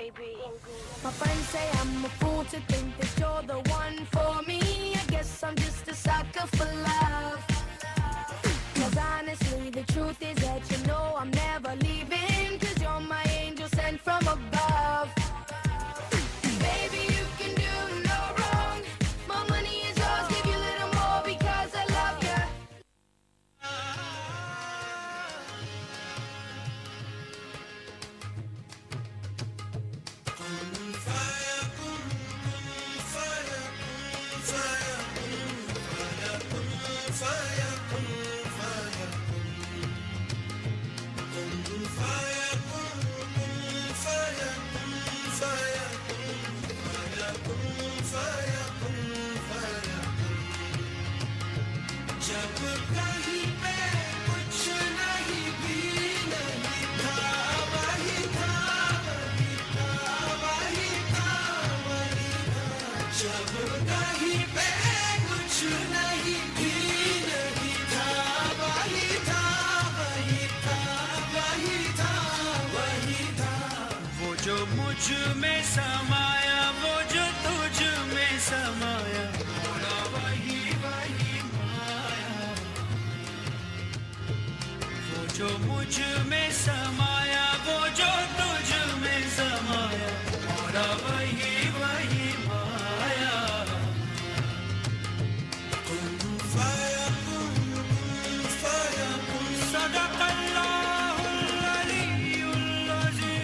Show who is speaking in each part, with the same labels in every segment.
Speaker 1: baby. My friends say I'm a fool to think that you're the one for me. I guess I'm just a sucker for love. 'Cause honestly, the truth is that you know I'm never leaving. 'Cause you're my angel sent from above. Baby, you can do no wrong. My money is yours, give you a little more because I love you.
Speaker 2: जो मुझ में समाया वो जो तुझ में समाया मोरा वही वही माया वो जो मुझ में समाया वो जो तुझ में समाया मोरा वही वही माया कुन फाया कुन सदक़ल्लाहुल अलीयुल अज़ीम।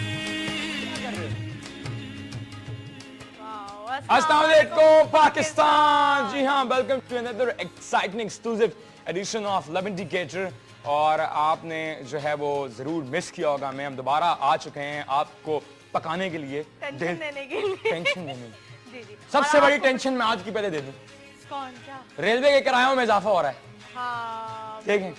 Speaker 3: अस्सलाम वालेकुम पाकिस्तान। जी हाँ, welcome to another exciting exclusive edition of love indicator. और आपने जो है वो जरूर मिस किया होगा, मैं हम दोबारा आ चुके हैं आपको पकाने के लिए,
Speaker 4: टेंशन देने के लिए।
Speaker 3: टेंशन देने
Speaker 4: जी जी।
Speaker 3: सबसे बड़ी टेंशन मैं आज की पहले दे दूं।
Speaker 4: कौन क्या?
Speaker 3: रेलवे के किरायों में इजाफा हो रहा है।
Speaker 4: हाँ,
Speaker 3: देखें,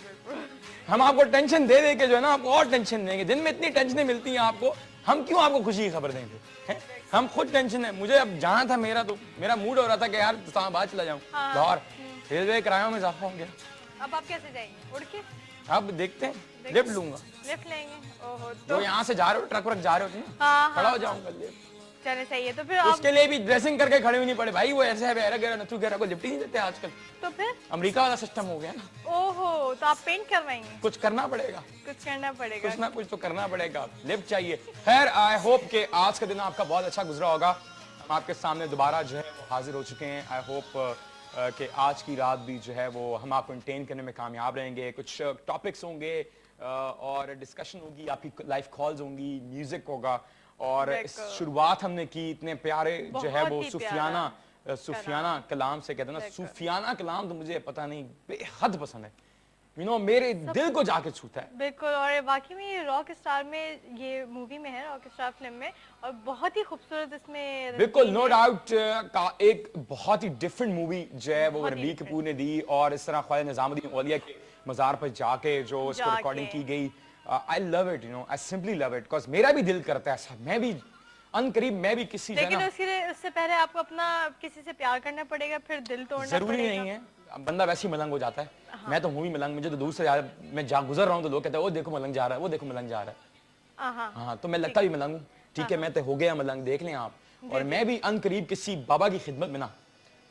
Speaker 3: हम आपको टेंशन दे दे के जो है ना आपको और टेंशन देंगे। दिन में इतनी टेंशनें मिलती हैं आपको, हम क्यों आपको खुशी की खबर देंगे? हैं? हम खुद टेंशन है। मुझे अब जाना था, मेरा मूड हो रहा था कि यार इस्लामाबाद चला जाऊं लाहौर। रेलवे किरायों में इजाफा हो गया।
Speaker 4: अब आप कैसे जाएंगे? उड़ के?
Speaker 3: अब देखते हैं, लिफ्ट लूंगा।
Speaker 4: लिफ्ट लेंगे? ओहो,
Speaker 3: तो यहाँ से जा रहे हो, ट्रक वरक जा रहे हो ना,
Speaker 4: हाँ,
Speaker 3: खड़ा हो जाऊंगा लिफ्ट।
Speaker 4: चले सही है। तो फिर आप
Speaker 3: उसके लिए भी ड्रेसिंग करके खड़े होनी पड़े भाई। वो ऐसे है बेरा गेरा नथु गेरा को लिफ्ट ही नहीं देते आजकल।
Speaker 4: तो फिर
Speaker 3: अमेरिका वाला सिस्टम हो गया ना।
Speaker 4: ओहो, तो आप पेंट करवाएंगे?
Speaker 3: कुछ करना पड़ेगा,
Speaker 4: कुछ करना पड़ेगा।
Speaker 3: कुछ ना कुछ तो करना पड़ेगा। लिफ्ट चाहिए। खैर, आई होप कि आज का दिन आपका बहुत अच्छा गुजरा होगा। हम आपके सामने दोबारा जो है वो हाजिर हो चुके हैं। आई होप कि आज की रात भी जो है वो हम आपको एंटरटेन करने में कामयाब रहेंगे। कुछ टॉपिक्स होंगे और डिस्कशन होगी, आपकी लाइव कॉल्स होंगी, म्यूजिक होगा। और शुरुआत हमने की इतने प्यारे जो है वो सूफियाना कलाम से। कहते हैं ना, सूफियाना कलाम तो मुझे पता नहीं बेहद पसंद है। मेरे दिल को जाके छूता है।
Speaker 4: बिल्कुल। और वाकई में ये रॉक स्टार में, ये मूवी में है, रॉक स्टार फिल्म में, और बहुत ही खूबसूरत इसमें
Speaker 3: बिल्कुल नो डाउट का एक बहुत ही डिफरेंट मूवी जो है वो रणबीर कपूर ने दी। और इस तरह ख्वाजा निजामुद्दीन औलिया के मज़ार पर जाके जो इसको रिकॉर्डिंग की गई, I love it, I simply love it. Because मेरा भी दिल करता है ऐसा, मैं भी अनकरीब मैं भी किसी,
Speaker 4: लेकिन उससे पहले आपको अपना किसी से प्यार करना पड़ेगा, फिर दिल तोड़ना
Speaker 3: जरूरी नहीं है। बंदा वैसे ही मलंग हो जाता है। हाँ। मैं तो हूँ ही मलंग। मुझे तो दूर से मैं गुजर रहा हूँ तो लोग कहते हैं वो देखो मलंग जा रहा है, वो देखो मलंग जा रहा है। हाँ, तो मैं लगता भी मलंग हूँ। ठीक है, मैं तो हो गया मलंग, देख लें आप। और मैं भी अनकरीब किसी बाबा की खिदमत में ना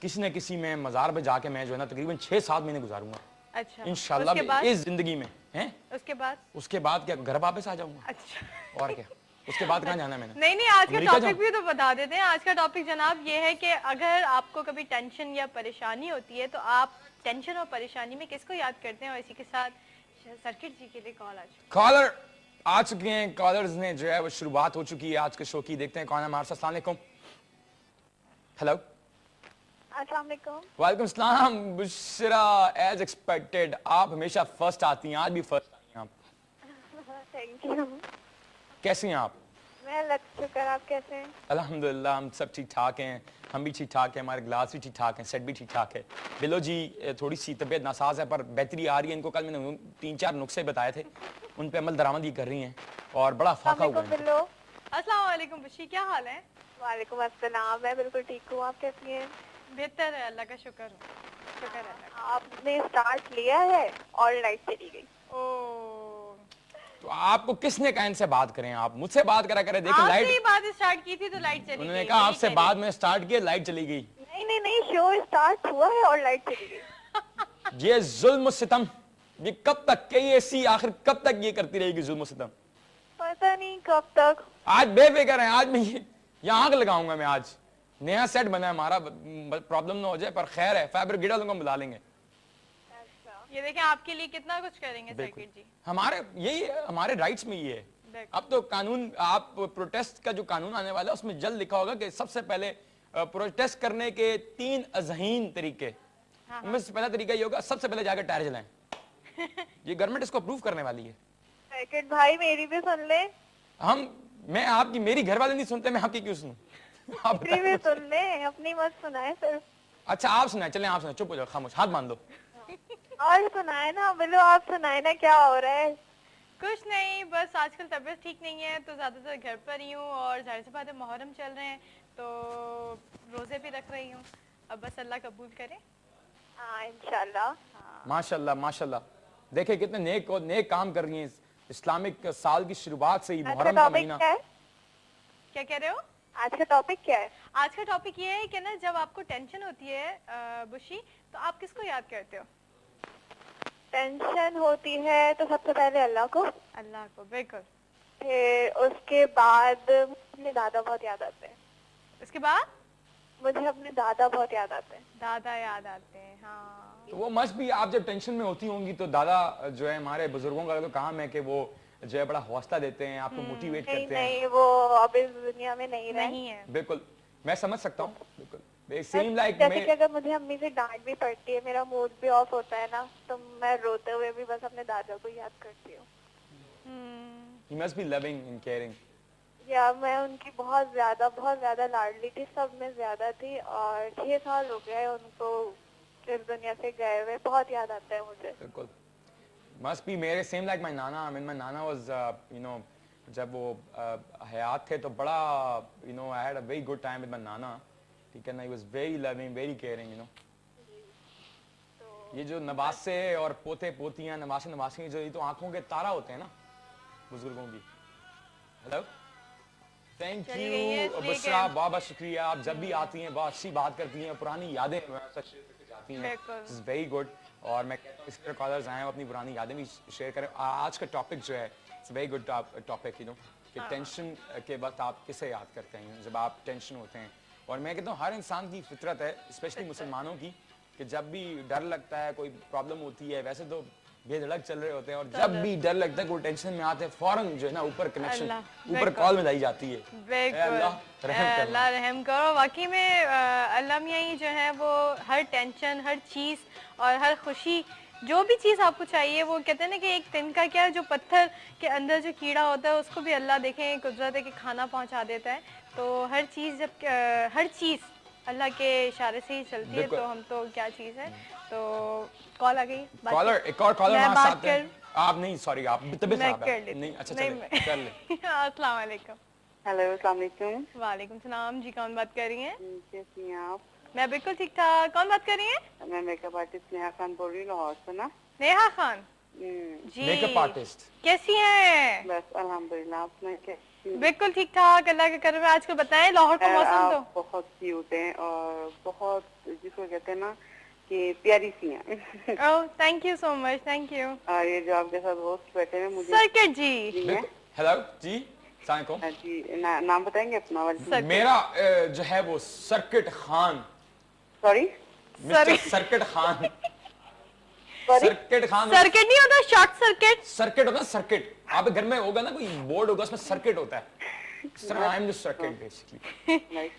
Speaker 3: किसी न किसी में मजार पे जाके मैं जो है ना तकरीबन 6-7 महीने गुजारूंगा।
Speaker 4: अच्छा,
Speaker 3: इंशाल्लाह इस जिंदगी में है।
Speaker 4: उसके बाद
Speaker 3: क्या घर वापस आ जाऊंगा?
Speaker 4: अच्छा।
Speaker 3: और क्या, उसके बाद कहाँ जाना है मैंने?
Speaker 4: नहीं, आज का टॉपिक भी तो बता देते हैं। आज का टॉपिक जनाब ये है कि अगर आपको कभी टेंशन या परेशानी होती है तो आप टेंशन और परेशानी में किसको याद करते हैं? और इसी के साथ सर्किट जी के लिए कॉलर
Speaker 3: आ चुके हैं। कॉलर्स ने जो है वो शुरुआत हो चुकी है आज के शो की। देखते हैं कौन है हमारे साथ। अस्सलाम वालेकुम। हेलो,
Speaker 5: अस्सलाम वालेकुम।
Speaker 3: वालेकुम सलाम। बुशरा, एज एक्सपेक्टेड आप हमेशा फर्स्ट आती हैं, आज भी फर्स्ट आई हैं आप।
Speaker 5: Thank you.
Speaker 3: कैसी हैं आप?
Speaker 5: मैं लग शुक्र, आप कैसे हैं?
Speaker 3: अल्हम्दुलिल्लाह, हम सब ठीक ठाक हैं। हम भी ठीक ठाक हैं, हमारे ग्लास भी ठीक ठाक हैं, सेट भी ठीक ठाक है। बिलो जी थोड़ी सी तबीयत नासाज है पर बेहतरी आ रही है। इनको कल मैंने 3-4 नुस्खे बताए थे, उन पे अमल दरामद ही कर रही हैं और बड़ा फाका हुआ है।
Speaker 5: बिलो,
Speaker 4: अस्सलाम वालेकुम बुशी, क्या हाल है?
Speaker 5: वालेकुम अस्सलाम, मैं बिल्कुल ठीक हूँ, आप कैसी हैं?
Speaker 4: बेहतर है, अल्लाह का शुक्र है। शुक्र है।
Speaker 5: आपने स्टार्ट लिया है और लाइट चली गई।
Speaker 4: ओह,
Speaker 3: तो आपको किसने कहा इनसे बात करें, आप मुझसे बात करा करें, देखिए
Speaker 4: आपसे ही
Speaker 3: लाइट,
Speaker 4: बात स्टार्ट की थी तो लाइट चली
Speaker 3: उन्होंने
Speaker 4: गई,
Speaker 3: कहा
Speaker 4: यही
Speaker 3: आपसे
Speaker 4: कह
Speaker 3: बाद में स्टार्ट किया, लाइट चली गई।
Speaker 5: नहीं शो स्टार्ट हुआ है और लाइट चली गई।
Speaker 3: ये जुल्म सितम, ये कब तक, कई ऐसी आखिर कब तक ये करती रहेगी जुल्म सितम?
Speaker 5: पता नहीं कब तक।
Speaker 3: आज बेफिक्र है, आज मैं यहाँ आग लगाऊंगा मैं, आज नया सेट बना है हमारा, प्रॉब्लम ना हो जाए, पर खैर है, फैब्रिक गिरा लूंगा, बुला लेंगे।
Speaker 4: ये देखें आपके लिए कितना कुछ करेंगे सर्किट जी।
Speaker 3: हमारे यही है, हमारे राइट्स में ये है।
Speaker 4: बिल्कुल।
Speaker 3: अब तो कानून, आप प्रोटेस्ट का जो कानून आने वाला है उसमें जल्द लिखा होगा कि सबसे पहले प्रोटेस्ट करने के 3 अज़हीन तरीके, उनमें से पहला तरीका ये होगा सबसे पहले जाकर टायर जलाएं। ये गवर्नमेंट इसको अप्रूव करने वाली है।
Speaker 5: सर्किट भाई मेरी भी सुन ले।
Speaker 3: मैं आपकी, मेरी घर वाले नहीं सुनते, मैं आपकी क्यों सुनूं? आप
Speaker 5: मेरी भी सुन ले, अपनी मत सुनाए सिर्फ।
Speaker 3: अच्छा आप सुनाए, चलें आप सुनाए, चुप हो जाओ, खामोश, हाथ बांध दो।
Speaker 5: और सुनाए ना, बोलो आप सुनाए ना, क्या हो रहा है?
Speaker 4: कुछ नहीं, बस आजकल तबीयत ठीक नहीं है तो ज्यादातर घर पर ही हूँ, और जाहिर सी बात है मुहर्रम चल रहे हैं तो रोजे भी रख रही हूँ। अब बस अल्लाह कबूल करे।
Speaker 5: हाँ इंशाल्लाह।
Speaker 3: माशाल्लाह माशाल्लाह, देखे कितने नेक काम कर रही हैं। इस्लामिक साल की शुरुआत से ही,
Speaker 5: आज का
Speaker 3: मुहर्रम का
Speaker 5: टॉपिक
Speaker 3: महीना।
Speaker 5: क्या है?
Speaker 4: क्या कह रहे हो?
Speaker 5: आज का टॉपिक क्या है?
Speaker 4: आज का टॉपिक ये है कि ना, जब आपको टेंशन होती है बुशी, तो आप किसको याद करते हो?
Speaker 5: टेंशन होती है तो सबसे पहले अल्लाह को,
Speaker 4: अल्लाह को। बिल्कुल।
Speaker 5: फिर उसके बाद अपने दादा बहुत याद आते हैं।
Speaker 4: उसके बाद
Speaker 5: मुझे अपने दादा बहुत याद आते हैं।
Speaker 4: दादा याद आते हैं। हाँ,
Speaker 3: तो वो मस्ट भी, आप जब टेंशन में होती होंगी तो दादा जो है, हमारे बुजुर्गों का तो काम है कि वो जो है बड़ा हौसला देते हैं, आपको मोटिवेट
Speaker 5: नहीं
Speaker 3: करते हैं।
Speaker 5: नहीं, वो अब इस दुनिया में नहीं रहे।
Speaker 4: नहीं है।
Speaker 3: बिल्कुल, मैं समझ सकता हूँ, बिल्कुल। सेम लाइक
Speaker 5: जैसे कि अगर मुझे अम्मी से डांट भी पड़ती है, मेरा मूड भी ऑफ होता है ना, तो मैं रोते हुए भी बस अपने दादा को याद करती हूँ।
Speaker 3: he must be loving and caring.
Speaker 5: या मैं उनकी बहुत ज्यादा लाडली थी, सब में ज्यादा थी, और 6 साल हो गए उनको इस दुनिया से गए हुए। बहुत याद आता है मुझे।
Speaker 3: बिल्कुल, must be मेरे same like my nana. I mean my nana was you know, जब वो हयात थे तो बड़ा I had a very good time with my nana. ठीक है ना, he was very loving, very caring, ये जो नवासे और पोते पोतियां, नवासे नवासी, जो ये तो आंखों के तारा होते हैं ना बुजुर्गों की। हेलो, थैंक
Speaker 4: चली गई है,
Speaker 3: यू
Speaker 4: इसलिए
Speaker 3: बुशरा, बहुत बहुत शुक्रिया। आप जब भी आती हैं बहुत अच्छी बात करती हैं, पुरानी यादें जाती हैं,
Speaker 4: बिल्कुल।
Speaker 3: Is very good. और मैं कहता हूँ इस तरह कॉलर्स आए अपनी पुरानी यादें भी शेयर करें। आज का टॉपिक जो है इट्स वेरी गुड टॉपिक, कि टेंशन के वक्त आप किसे याद करते हैं जब आप टेंशन होते हैं। और मैं कहता हूँ हर इंसान की फितरत है, स्पेशली मुसलमानों की, कि जब भी डर लगता है, कोई प्रॉब्लम होती है, वैसे तो बेधड़क चल रहे होते हैं, और जब भी डर लगता है, कोई टेंशन में आते हैं, फौरन जो है ना ऊपर कनेक्शन, ऊपर कॉल में लाई जाती है।
Speaker 4: बिल्कुल, अल्लाह रहम करो। वाकई में अल्लाह मियां ही जो है वो हर टेंशन, हर चीज़ और हर खुशी, जो भी चीज़ आपको चाहिए, वो कहते हैं ना कि एक तिनका क्या है, जो पत्थर के अंदर जो कीड़ा होता है उसको भी अल्लाह देखें कुदरत है कि खाना पहुंचा देता है। तो हर चीज़ जब हर चीज़ अल्लाह के इशारे से ही चलती है, तो हम तो क्या चीज़ है। तो कॉल आ गई,
Speaker 3: कॉलर, एक और कॉलर हमारे साथ है। आप नहीं, सॉरी, आप तबीयत
Speaker 4: मैं
Speaker 3: खराब
Speaker 4: कर
Speaker 3: है
Speaker 4: लेती
Speaker 3: नहीं, अच्छा
Speaker 4: नहीं,
Speaker 3: चले कर ले।
Speaker 4: अस्सलाम वालेकुम।
Speaker 5: हेलो, अस्सलाम वालेकुम।
Speaker 4: वालेकुम सलाम जी, कौन बात कर रही हैं?
Speaker 5: कैसी हैं आप?
Speaker 4: मैं बिल्कुल ठीक ठाक। कौन बात कर रही हैं?
Speaker 5: मैं मेकअप आर्टिस्ट नेहा खान बोल रही हूँ, लाहौर से ना।
Speaker 4: नेहा खान जी,
Speaker 3: मेकअप आर्टिस्ट,
Speaker 4: कैसी हैं?
Speaker 5: बस अल्हम्दुलिल्लाह, आप मैं कैसी?
Speaker 4: बिल्कुल ठीक ठाक, अल्लाह के करम है। आजकल बताएं लाहौर का मौसम तो
Speaker 5: बहुत क्यूट हैं और बहुत, जिसको कहते हैं ना कि प्यारी सी हैं।
Speaker 4: Oh, thank you so much, thank you.
Speaker 5: और ये जो आपके साथ होस्ट बैठे हैं, मुझे
Speaker 4: सर्किट जी।
Speaker 3: हेलो जी, अस्सलाम वालेकुम।
Speaker 5: हाँ जी, नाम बताएंगे अपना वाले?
Speaker 3: मेरा जो है वो circuit Khan,
Speaker 5: sorry
Speaker 3: mister circuit Khan. Circuit Khan,
Speaker 4: circuit नहीं होता, शॉर्ट सर्किट।
Speaker 3: सर्किट होता है, सर्किट आपके घर में होगा ना, कोई बोर्ड होगा उसमें सर्किट होता है। Sir I am the circuit basically.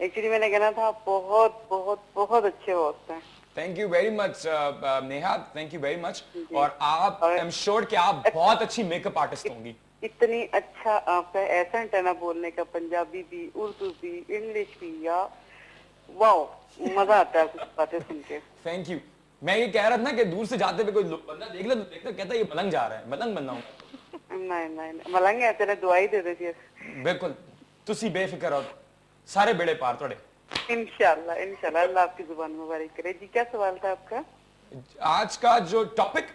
Speaker 5: Actually मैंने कहना था, बहुत बहुत बहुत अच्छे होस्ट हैं।
Speaker 3: Thank you very much Neha, thank you very much. और आप, आई एम श्योर कि आप बहुत अच्छी मेकअप आर्टिस्ट होंगी।
Speaker 5: इतनी अच्छा आपका एसेंट है ना बोलने का, पंजाबी भी, उर्दू भी, इंग्लिश भी, या वाओ, मजा आता है कुछ बातें सुन के।
Speaker 3: Thank you. मैं ये कह रहा था ना कि दूर से जाते हुए कोई बंदा देख ले तो देखता कहता है ये मलंग जा रहा है, मलंग बनना हूँ।
Speaker 5: नहीं मलंग है, तेरे दुआई दे देती।
Speaker 3: बिल्कुल, तुसी बेफिक्र हो, सारे बेड़े पार थोड़े।
Speaker 5: इंशाल्लाह इंशाल्लाह, अल्लाह आपकी जुबान मुबारक करे। जी क्या सवाल था आपका?
Speaker 3: आज का जो टॉपिक,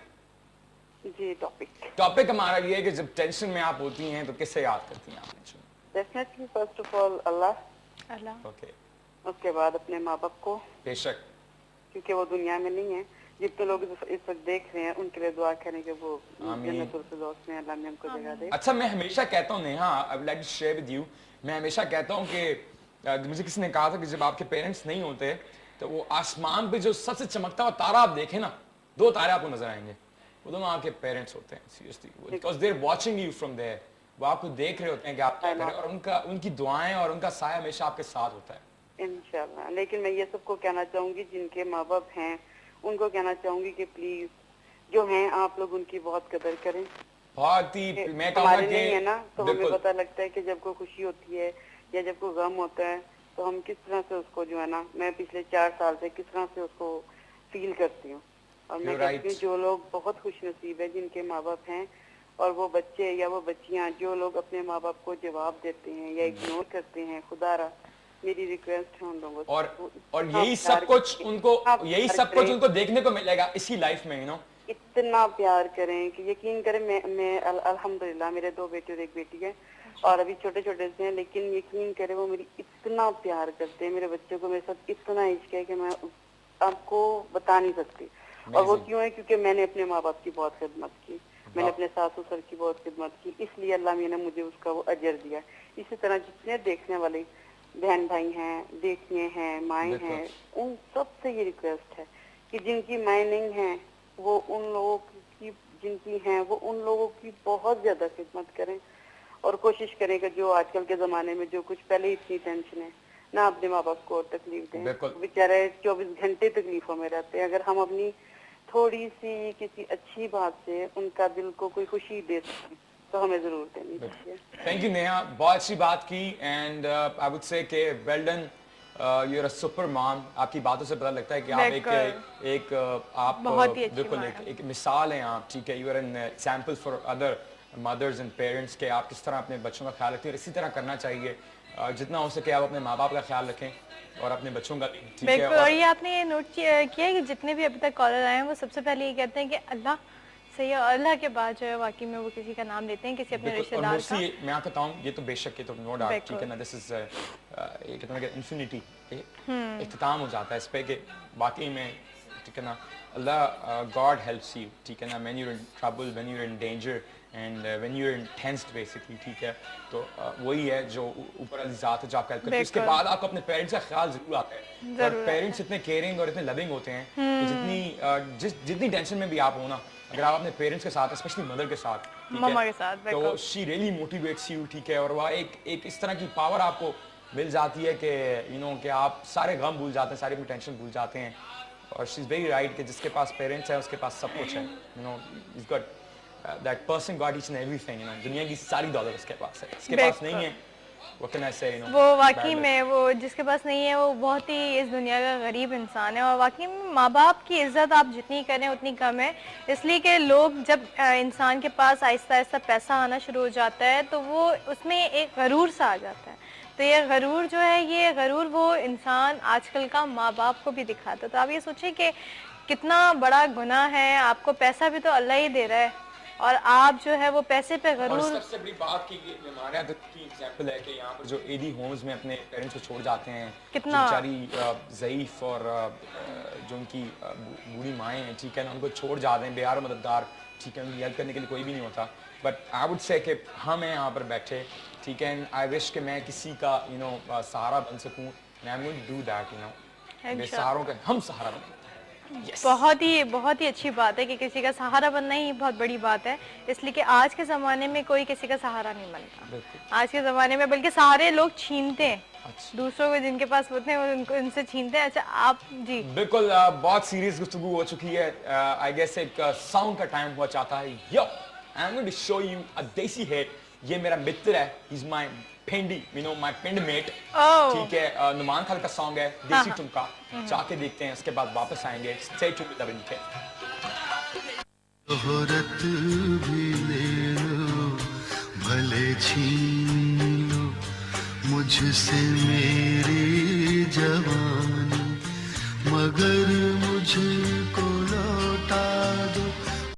Speaker 6: जी टॉपिक
Speaker 3: टॉपिक हमारा ये है कि जब टेंशन में आप होती हैं तो किससे याद करती हैं आप टेंशन में?
Speaker 6: Definitely first of all Allah,
Speaker 4: Allah.
Speaker 3: Okay,
Speaker 6: उसके बाद अपने माँ बाप को,
Speaker 3: बेशक।
Speaker 6: क्योंकि वो दुनिया में नहीं है। जितने लोग इस वक्त देख रहे हैं उनके लिए दुआ करें कि वो
Speaker 3: आमीन।
Speaker 6: जन्नतुल फिरदौस में अल्लाह ने हमको जगह दे।
Speaker 3: अच्छा, मैं हमेशा कहता हूँ Neha, I would like to share with you, मैं हमेशा कहता हूँ कि मुझे किसी ने कहा था कि जब आपके पेरेंट्स नहीं होते तो वो आसमान पे जो सबसे चमकता हुआ तारा आप देखें ना, 2 तारे आपको नजर आएंगे, वो दोनों आपके पेरेंट्स होते हैं। Seriously, because they are watching you from there, वो आपको देख रहे होते हैं कि आप क्या कर रहे हैं, और उनकी दुआएं और उनका साया हमेशा आपके साथ होता है।
Speaker 6: इंशाल्लाह। लेकिन मैं ये सबको कहना चाहूंगी जिनके माँ बाप हैं, उनको कहना चाहूंगी कि प्लीज जो हैं आप लोग उनकी बहुत कदर करें।
Speaker 3: बहुत ही, मैं कहूँगा
Speaker 6: हमारे
Speaker 3: कि
Speaker 6: नहीं है ना, तो हमें
Speaker 3: बिल्कुल।
Speaker 6: पता लगता है कि जब कोई खुशी होती है या जब कोई गम होता है तो हम किस तरह से उसको जो है ना, मैं पिछले 4 साल से किस तरह से उसको फील करती हूँ। और मैं
Speaker 3: You're
Speaker 6: कहती
Speaker 3: right.
Speaker 6: हूँ जो लोग बहुत खुश नसीब है जिनके माँ बाप हैं, और वो बच्चे या वो बच्चियां जो लोग अपने माँ बाप को जवाब देते हैं या इग्नोर करते हैं, खुदारा मेरी रिक्वेस्ट है उन लोगों से।
Speaker 3: और यही सब कुछ उनको, यही सब कुछ उनको देखने को मिलेगा इसी लाइफ में, यू नो।
Speaker 6: इतना प्यार करें कि यकीन करें, मैं अल्हम्दुलिल्लाह मेरे 2 बेटे और 1 बेटी है, और अभी छोटे छोटे से हैं, लेकिन यकीन करें वो मेरी इतना प्यार करते हैं, मेरे बच्चे को मेरे साथ इतना इश्क है कि मैं आपको बता नहीं सकती। और वो क्यों है? क्योंकि मैंने अपने माँ बाप की बहुत खिदमत की, मैंने अपने सास ससुर की बहुत खिदमत की, इसलिए अल्लाह ने मुझे उसका वो अजर दिया। इसी तरह जितने देखने वाले बहन भाई हैं, बेटियां हैं, माएँ हैं, उन सब से ये रिक्वेस्ट है कि जिनकी माएँ नहीं हैं वो उन लोगों की, जिनकी हैं वो उन लोगों की बहुत ज्यादा खिदमत करें, और कोशिश करें कि जो आजकल के जमाने में जो कुछ पहले इतनी टेंशन है ना, अपने माँ बाप को और तकलीफ दें। बेचारे 24 घंटे तकलीफों में रहते हैं। अगर हम अपनी थोड़ी सी किसी अच्छी बात से उनका दिल को कोई खुशी दे सकें तो हमें जरूर देनी चाहिए।
Speaker 3: थैंक यू नेहा, बहुत अच्छी बात की, एंड आई वुड से कि well done, you are a super mom. आपकी बातों से पता लगता है कि आप आप बिल्कुल एक मिसाल हैं आप, ठीक है। You are an example for other mothers and parents के आप किस तरह अपने बच्चों का ख्याल रखते हैं, और इसी तरह करना चाहिए। जितना हो सके आप अपने माँ बाप का ख्याल रखें और अपने बच्चों का भी, ठीक है।
Speaker 4: और ये आपने ये नोट किया है कि जितने भी अभी तक कॉलर आए हैं वो सबसे पहले ये कहते हैं कि अल्लाह सही है, और अल्लाह के बाद जो है वाकई में वो किसी का नाम लेते हैं, किसी अपने रिश्तेदार का।
Speaker 3: मैं कहता हूँ ये तो बेशक, ये तो नो डाउट, ठीक है ना। दिस इज एक तरह का इन्फिनिटी, इख्तिताम हो जाता है इस पे कि वाकई में, ठीक है ना, अल्लाह गॉड हेल्प्स यू, ठीक है ना, when you are in trouble, when you are in danger and when you are in tensed basically, ठीक है। तो वही है जो ऊपर वाली ज़ात है जो आपका हेल्प करती है। उसके बाद आपको अपने पेरेंट्स का ख्याल जरूर आता है, और पेरेंट्स इतने केयरिंग और इतने लविंग होते हैं कि जितनी टेंशन में भी आप हो ना, अगर आप अपने पेरेंट्स के साथ, स्पेशली मदर के साथ,
Speaker 4: मम्मा के साथ,
Speaker 3: तो शी रियली मोटिवेट्स यू, ठीक है। और वह एक इस तरह की पावर आपको मिल जाती है कि यू नो कि आप सारे गम भूल जाते हैं, सारी अपनी टेंशन भूल जाते हैं। और शी इज वेरी राइट कि जिसके पास पेरेंट्स है उसके पास सब कुछ है, you know, is got that person got each and everything, you know. दुनिया की सारी दौलत उसके पास है, इसके पास नहीं है, what can I say, you know,
Speaker 4: वो वाकई में वो जिसके पास नहीं है वो बहुत ही इस दुनिया का गरीब इंसान है। और वाकई में माँ बाप की इज्जत आप जितनी करें उतनी कम है, इसलिए कि लोग जब इंसान के पास आहिस्ता आहिस्ता पैसा आना शुरू हो जाता है तो वो उसमें एक गरूर सा आ जाता है। तो ये गरूर जो है, ये गरूर वो इंसान आजकल का माँ बाप को भी दिखाता है। तो आप ये सोचिए कि कितना बड़ा गुनाह है, आपको पैसा भी तो अल्लाह ही दे रहा है और आप जो है वो पैसे पे गरूर।
Speaker 3: और सबसे बड़ी बात की हमारे यहाँ की एग्जांपल है कि यहाँ पर जो एडी होम्स में अपने पेरेंट्स को छोड़ जाते हैं,
Speaker 4: कितना
Speaker 3: बेचारी ज़ईफ और जो उनकी बूढ़ी माएँ हैं, ठीक है ना, उनको छोड़ जाते हैं बेयार मददगार, ठीक है, उनकी हेल्प करने के लिए कोई भी नहीं होता। बट आई वुड से कि हम हैं यहाँ पर बैठे, ठीक है, एंड आई विश कि मैं किसी का यू नो सहारा बन सकूँ, and I am going to do that, you know, मैं सहारों का हम सहारा बने।
Speaker 4: Yes. बहुत ही अच्छी बात है कि किसी का सहारा बनना ही बहुत बड़ी बात है, इसलिए कि आज के ज़माने में कोई किसी का सहारा नहीं बनता आज के ज़माने में, बल्कि सारे लोग छीनते हैं दूसरों को, जिनके पास होते हैं उनको उनसे छीनते हैं। अच्छा आप जी
Speaker 3: बिल्कुल, बहुत सीरियस गुफ्तगू हो चुकी है, आई गेस एक साउंड का टाइम हुआ चाहता है। Yo I am going to show you a desi hit. ये मेरा मित्र है, ही इज माय पेंडी, you know, my pind mate, ठीक है। नुमान खान का सॉन्ग है देसी टुमका, जाके देखते हैं, उसके बाद वापस आएंगे। स्टे ट्यून्ड विद लविंग के।
Speaker 7: शोहरत भी ले लो, भले छीन लो मुझसे मेरी जवानी, मगर मुझे